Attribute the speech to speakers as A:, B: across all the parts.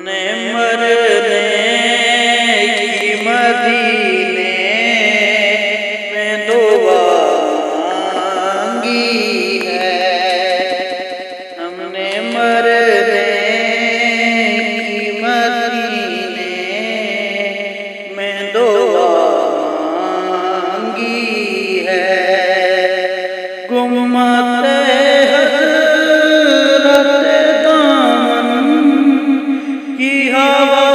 A: हमने मरने की मदीने में दुआ मांगी है। हमने मरने की मदीने में दुआ मांगी है। गुम्मते की हवा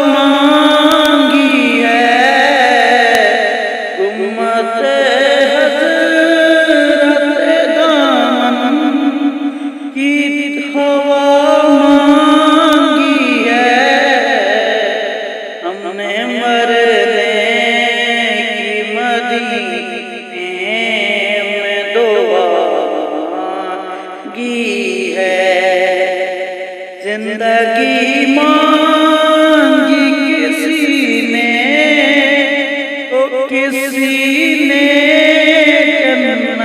A: मांगी है। उम्मते हज़रत दामन की हवा मांगी है। हमने मरने की मदीने में दुआ मांगी है। जिंदगी मांगी किसी ने तो किसी ने जन्नत।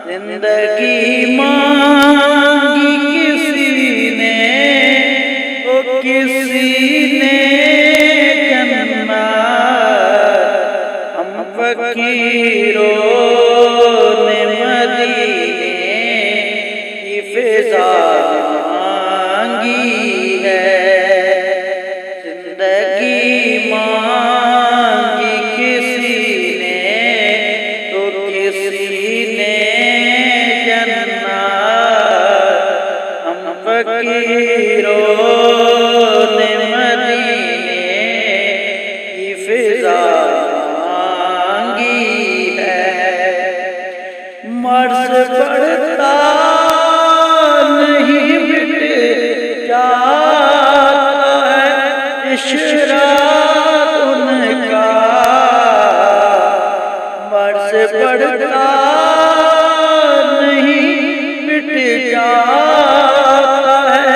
A: जिंदगी मांगी किसी ने तो किसी ने जन्नत। हम फकीरों ने मदीने की फिजा मांगी है। जिंदगी मांगी किसी ने तो किसी ने जन्नत। हम फकीरों ने मदीने की फिजा मांगी है। मर्ज़ बढ़ता इशरात उनका। मर्ज़ बढ़ता नहीं मिट जाता है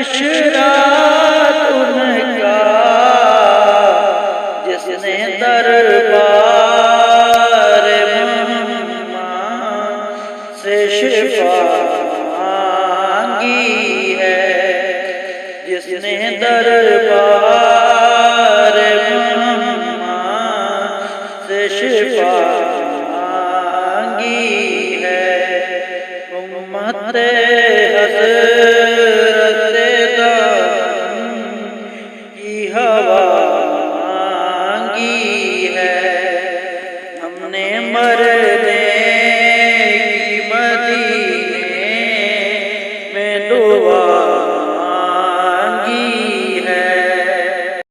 A: इशरात उनका। जिसने दरबार मोहम्मद से शिफा मांगी है। जिसने दरबार मोहम्मद से शिफा